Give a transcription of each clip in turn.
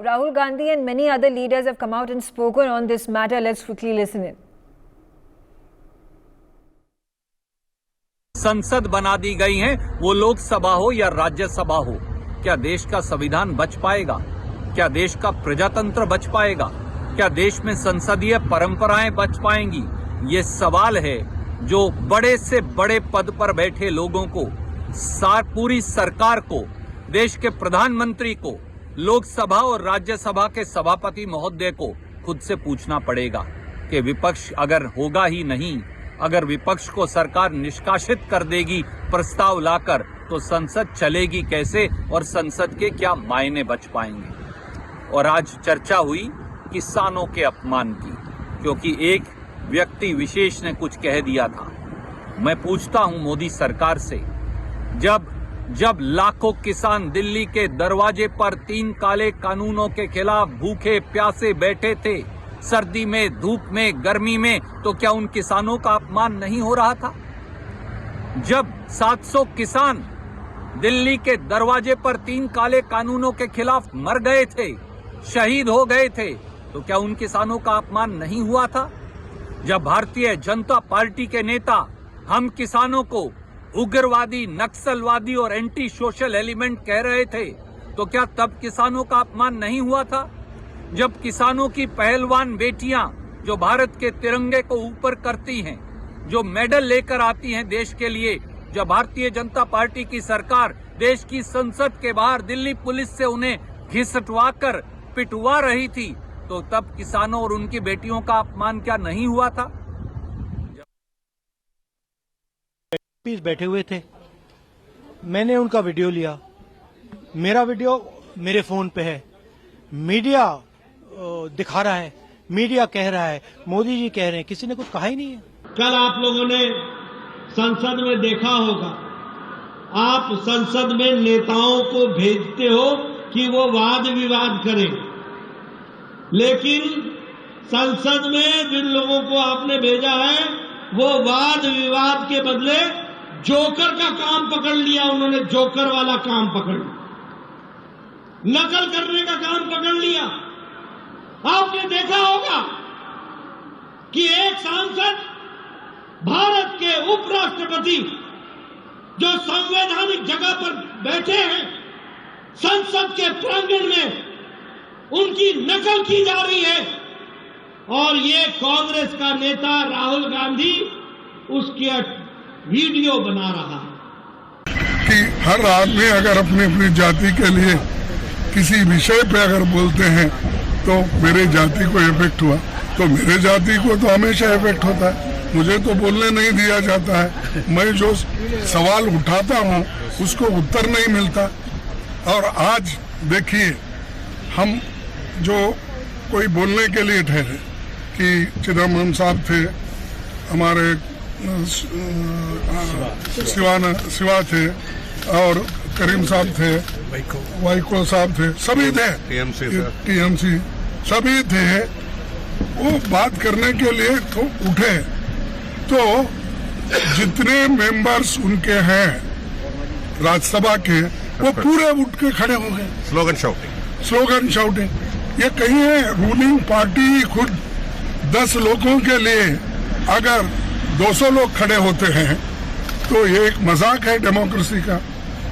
Rahul Gandhi and many other leaders have come out and spoken on this matter. Let's quickly listen in. संसद बना दी गई है, वो लोकसभा हो या राज्यसभा हो, क्या देश का संविधान बच पाएगा? क्या देश का प्रजातंत्र बच पाएगा? क्या देश में संसदीय परंपराएं बच पाएंगी? ये सवाल है जो बड़े से बड़े पद पर बैठे लोगों को, पूरी सरकार को, देश के प्रधानमंत्री को, लोकसभा और राज्यसभा के सभापति महोदय को खुद से पूछना पड़ेगा कि विपक्ष अगर होगा ही नहीं, अगर विपक्ष को सरकार निष्कासित कर देगी प्रस्ताव लाकर, तो संसद चलेगी कैसे और संसद के क्या मायने बच पाएंगे। और आज चर्चा हुई किसानों के अपमान की, क्योंकि एक व्यक्ति विशेष ने कुछ कह दिया था। मैं पूछता हूं मोदी सरकार से, जब लाखों किसान दिल्ली के दरवाजे पर 3 काले कानूनों के खिलाफ भूखे प्यासे बैठे थे, सर्दी में, धूप में, गर्मी में, तो क्या उन किसानों का अपमान नहीं हो रहा था? जब 700 किसान दिल्ली के दरवाजे पर 3 काले कानूनों के खिलाफ मर गए थे, शहीद हो गए थे, तो क्या उन किसानों का अपमान नहीं हुआ था? जब भारतीय जनता पार्टी के नेता हम किसानों को उग्रवादी, नक्सलवादी और एंटी सोशल एलिमेंट कह रहे थे, तो क्या तब किसानों का अपमान नहीं हुआ था? जब किसानों की पहलवान बेटियां जो भारत के तिरंगे को ऊपर करती हैं, जो मेडल लेकर आती हैं देश के लिए, जब भारतीय जनता पार्टी की सरकार देश की संसद के बाहर दिल्ली पुलिस से उन्हें घिसटवाकर पिटवा रही थी, तो तब किसानों और उनकी बेटियों का अपमान क्या नहीं हुआ था? बैठे हुए थे, मैंने उनका वीडियो लिया, मेरा वीडियो मेरे फोन पे है, मीडिया दिखा रहा है, मीडिया कह रहा है, मोदी जी कह रहे हैं, किसी ने कुछ कहा ही नहीं है। कल आप लोगों ने संसद में देखा होगा, आप संसद में नेताओं को भेजते हो कि वो वाद विवाद करें, लेकिन संसद में जिन लोगों को आपने भेजा है वो वाद विवाद के बदले जोकर का काम पकड़ लिया। उन्होंने जोकर वाला काम पकड़ लिया, नकल करने का काम पकड़ लिया। आपने देखा होगा कि एक सांसद भारत के उपराष्ट्रपति जो संवैधानिक जगह पर बैठे हैं, संसद के प्रांगण में उनकी नकल की जा रही है, और ये कांग्रेस का नेता राहुल गांधी उसकी वीडियो बना रहा है कि हर आदमी अगर अपनी अपनी जाति के लिए किसी विषय पे अगर बोलते हैं तो मेरे जाति को इफेक्ट हुआ, तो मेरे जाति को तो हमेशा इफेक्ट होता है। मुझे तो बोलने नहीं दिया जाता है, मैं जो सवाल उठाता हूँ उसको उत्तर नहीं मिलता। और आज देखिए, हम जो कोई बोलने के लिए ठहरे कि चिदम्बरम साहब थे, हमारे शिवा थे, और करीम साहब थे, वाइको साहब थे, सभी थे, टीएमसी सभी थे। वो बात करने के लिए तो उठे, तो जितने मेंबर्स उनके हैं राज्यसभा के, वो पूरे उठ के खड़े हो गए, स्लोगन शाउटिंग। ये कहीं है रूलिंग पार्टी खुद 10 लोगों के लिए अगर 200 लोग खड़े होते हैं तो ये एक मजाक है डेमोक्रेसी का।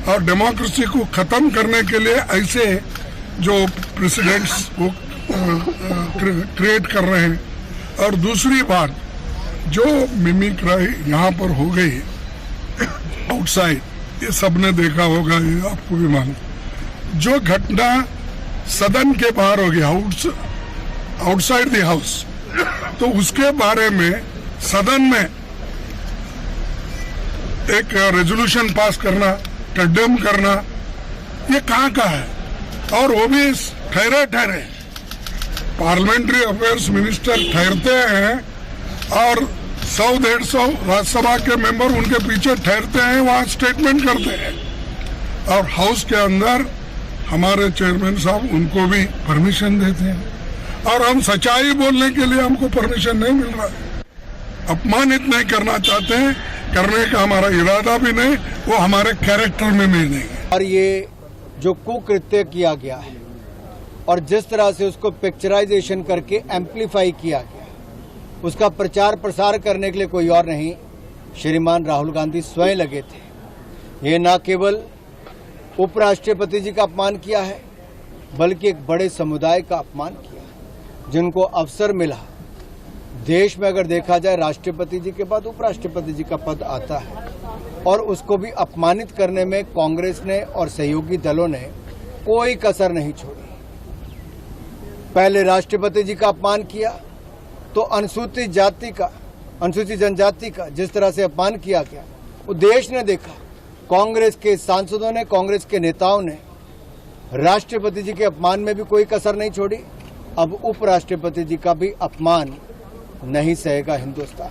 और डेमोक्रेसी को खत्म करने के लिए ऐसे जो प्रेसिडेंट्स वो क्रिएट कर रहे हैं। और दूसरी बात, जो मिमिक्राई यहाँ पर हो गई आउटसाइड, ये सबने देखा होगा, ये आपको भी मालूम। जो घटना सदन के बाहर हो गया, आउटसाइड द हाउस, तो उसके बारे में सदन में एक रेजोल्यूशन पास करना, कंडेम करना, ये कहाँ का है? और वो भी ठहरे पार्लियामेंट्री अफेयर्स मिनिस्टर ठहरते हैं और 100-150 राज्यसभा के मेंबर उनके पीछे ठहरते हैं, वहाँ स्टेटमेंट करते हैं। और हाउस के अंदर हमारे चेयरमैन साहब उनको भी परमिशन देते हैं, और हम सच्चाई बोलने के लिए हमको परमिशन नहीं मिल रहा है। अपमानित नहीं करना चाहते हैं, करने का हमारा इरादा भी नहीं, वो हमारे कैरेक्टर में भी नहीं है। और ये जो कुकृत्य किया गया है, और जिस तरह से उसको पिक्चराइजेशन करके एम्प्लीफाई किया गया, उसका प्रचार प्रसार करने के लिए कोई और नहीं, श्रीमान राहुल गांधी स्वयं लगे थे। ये न केवल उपराष्ट्रपति जी का अपमान किया है, बल्कि एक बड़े समुदाय का अपमान किया, जिनको अवसर मिला। देश में अगर देखा जाए, राष्ट्रपति जी के बाद उपराष्ट्रपति जी का पद आता है, और उसको भी अपमानित करने में कांग्रेस ने और सहयोगी दलों ने कोई कसर नहीं छोड़ी। पहले राष्ट्रपति जी का अपमान किया, तो अनुसूचित जनजाति का जिस तरह से अपमान किया गया, वो देश ने देखा। कांग्रेस के सांसदों ने, कांग्रेस के नेताओं ने राष्ट्रपति जी के अपमान में भी कोई कसर नहीं छोड़ी। अब उपराष्ट्रपति जी का भी अपमान नहीं सहेगा हिंदुस्तान।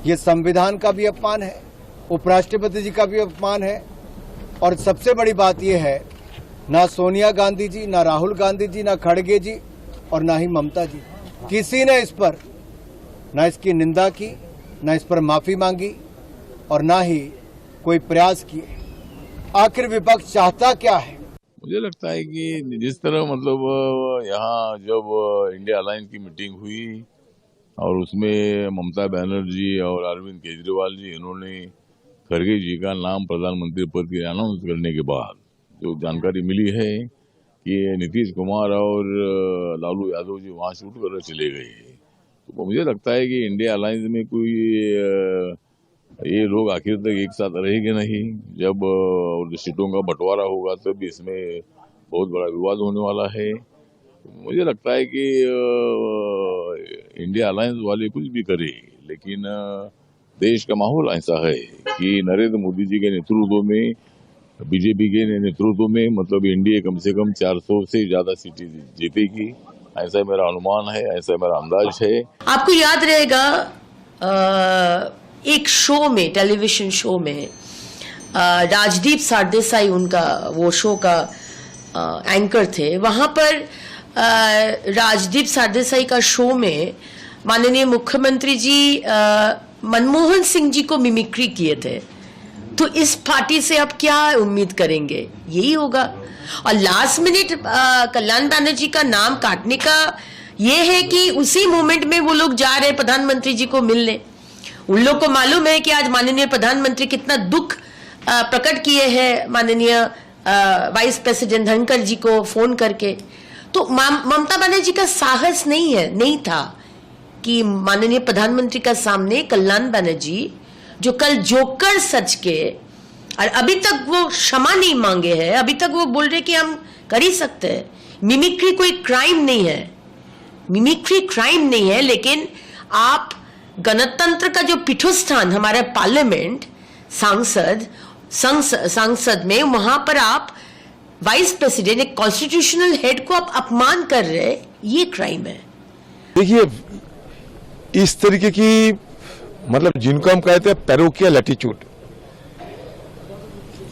ये संविधान का भी अपमान है, उपराष्ट्रपति जी का भी अपमान है, और सबसे बड़ी बात यह है, ना सोनिया गांधी जी, ना राहुल गांधी जी, ना खड़गे जी और ना ही ममता जी, किसी ने इस पर ना इसकी निंदा की, ना इस पर माफी मांगी, और ना ही कोई प्रयास किए। आखिर विपक्ष चाहता क्या है? मुझे लगता है कि जिस तरह मतलब यहाँ जब इंडिया अलायंस की मीटिंग हुई और उसमें ममता बनर्जी और अरविंद केजरीवाल जी, इन्होंने खड़गे जी का नाम प्रधानमंत्री पद के अनाउंस करने के बाद जो जानकारी मिली है कि नीतीश कुमार और लालू यादव जी वहाँ शूट कर चले गए, तो मुझे लगता है कि इंडिया अलायंस में कोई ये लोग आखिर तक एक साथ रहेंगे नहीं। जब सीटों का बंटवारा होगा तब इसमें बहुत बड़ा विवाद होने वाला है। मुझे लगता है कि इंडिया अलायंस वाले कुछ भी करे, लेकिन देश का माहौल ऐसा है कि नरेंद्र मोदी जी के नेतृत्व में, बीजेपी के नेतृत्व में मतलब इंडिया कम से कम 400 से ज्यादा सीटें जीतेगी, ऐसा मेरा अनुमान है, ऐसा मेरा अंदाज है। आपको याद रहेगा एक शो में, टेलीविजन शो में राजदीप सरदेसाई उनका वो शो का एंकर थे। वहां पर राजदीप सरदेसाई का शो में माननीय मुख्यमंत्री जी मनमोहन सिंह जी को मिमिक्री किए थे। तो इस पार्टी से अब क्या उम्मीद करेंगे? यही होगा। और लास्ट मिनट कल्याण बनर्जी का नाम काटने का ये है कि उसी मोमेंट में वो लोग जा रहे प्रधानमंत्री जी को मिलने। उन लोग को मालूम है कि आज माननीय प्रधानमंत्री कितना दुख प्रकट किए हैं माननीय वाइस प्रेसिडेंट धनखड़ जी को फोन करके। तो ममता बनर्जी का साहस नहीं था कि माननीय प्रधानमंत्री का सामने कल्याण बनर्जी जो कल जोकर सच के, और अभी तक वो क्षमा नहीं मांगे हैं, अभी तक वो बोल रहे कि हम कर ही सकते हैं। मिमिक्री कोई क्राइम नहीं है, मिमिक्री क्राइम नहीं है, लेकिन आप गणतंत्र का जो पीठस्थान हमारा पार्लियामेंट संसद में, वहां पर आप वाइस प्रेसिडेंट, एक कॉन्स्टिट्यूशनल हेड को आप अपमान कर रहे, ये क्राइम है। देखिए, इस तरीके की मतलब जिनको हम कहते हैं पैरोकियल एटीट्यूड,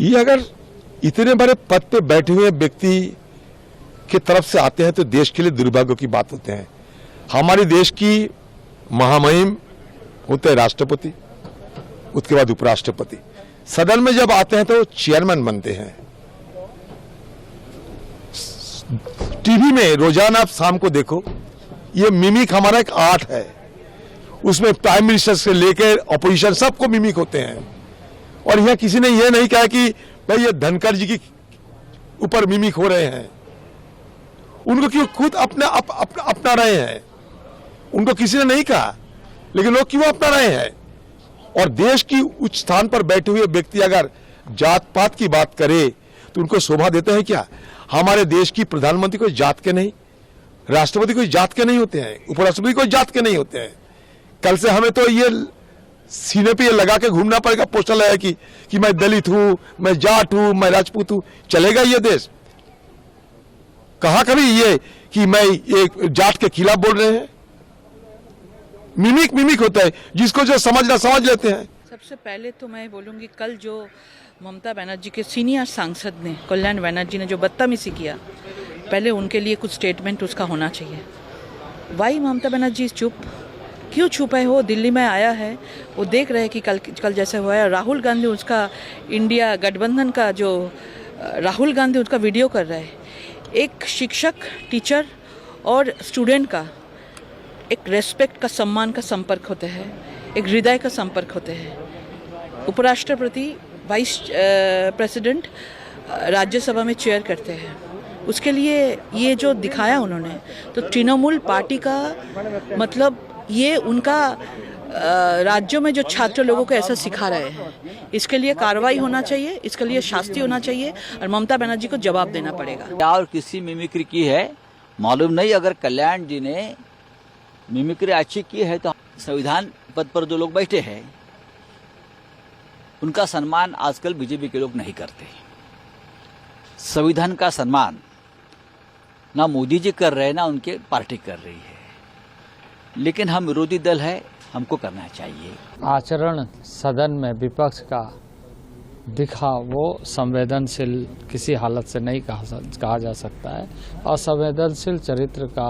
ये अगर इतने बड़े पद पे बैठे हुए व्यक्ति की तरफ से आते हैं तो देश के लिए दुर्भाग्य की बात होते हैं। हमारे देश की महामहिम होते हैं राष्ट्रपति, उसके बाद उपराष्ट्रपति। सदन में जब आते हैं तो चेयरमैन बनते हैं। टीवी में रोजाना आप शाम को देखो, ये मिमिक हमारा एक आर्ट है। उसमें प्राइम मिनिस्टर से लेकर ऑपोजिशन सबको मिमिक होते हैं। और यह किसी ने यह नहीं कहा कि भाई ये धनखड़ जी की ऊपर मिमिक हो रहे हैं। उनको क्यों खुद अपना रहे हैं, उनको किसी ने नहीं कहा, लेकिन लोग क्यों अपना रहे हैं। और देश की उच्च स्थान पर बैठे हुए व्यक्ति अगर जात पात की बात करे तो उनको शोभा देते हैं क्या? हमारे देश की प्रधानमंत्री कोई जात के नहीं, राष्ट्रपति कोई जात के नहीं होते हैं, उपराष्ट्रपति कोई जात के नहीं होते हैं। कल से हमें तो ये सीने पे ये लगा के घूमना पड़ेगा पोस्टर लगा कि मैं दलित हूं, मैं जाट हूं, मैं राजपूत हूं। चलेगा ये देश? कहा कभी ये कि मैं एक जाट के खिलाफ बोल रहे हैं? मिमिक होता है, जिसको जो समझना समझ लेते हैं। सबसे पहले तो मैं बोलूंगी, कल जो ममता बनर्जी के सीनियर सांसद ने, कल्याण बनर्जी ने जो बदतमीजी किया, पहले उनके लिए कुछ स्टेटमेंट उसका होना चाहिए। वाई ममता बनर्जी चुप क्यों छुपा है? वो दिल्ली में आया है, वो देख रहे हैं कि कल जैसे हुआ है। राहुल गांधी उसका इंडिया गठबंधन का जो राहुल गांधी उसका वीडियो कर रहा है। एक शिक्षक, टीचर और स्टूडेंट का एक रेस्पेक्ट का, सम्मान का संपर्क होता है, एक हृदय का संपर्क होता है। उपराष्ट्रपति वाइस प्रेसिडेंट राज्यसभा में चेयर करते हैं, उसके लिए ये जो दिखाया उन्होंने, तो तृणमूल पार्टी का मतलब ये उनका राज्यों में जो छात्र लोगों को ऐसा सिखा रहे हैं, इसके लिए कार्रवाई होना चाहिए, इसके लिए शास्ति होना चाहिए और ममता बनर्जी को जवाब देना पड़ेगा। और किसी मिमिक्री की है मालूम नहीं, अगर कल्याण जी ने मिमिक्री अच्छी की है तो संविधान पद पर जो लोग बैठे हैं उनका सम्मान आजकल बीजेपी के लोग नहीं करते। संविधान का सम्मान ना मोदी जी कर रहे हैं ना उनके पार्टी कर रही है, लेकिन हम विरोधी दल है, हमको करना चाहिए। आचरण सदन में विपक्ष का दिखा वो संवेदनशील किसी हालत से नहीं कहा जा सकता है। असंवेदनशील चरित्र का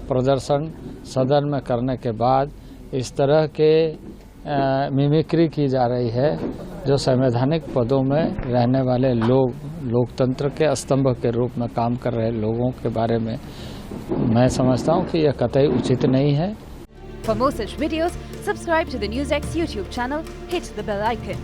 प्रदर्शन सदन में करने के बाद इस तरह के मिमिक्री की जा रही है जो संवैधानिक पदों में रहने वाले लोग, लोकतंत्र के स्तंभ के रूप में काम कर रहे लोगों के बारे में मैं समझता हूं कि यह कतई उचित नहीं है। For more such videos, subscribe to the NewsX YouTube channel, hit the bell icon.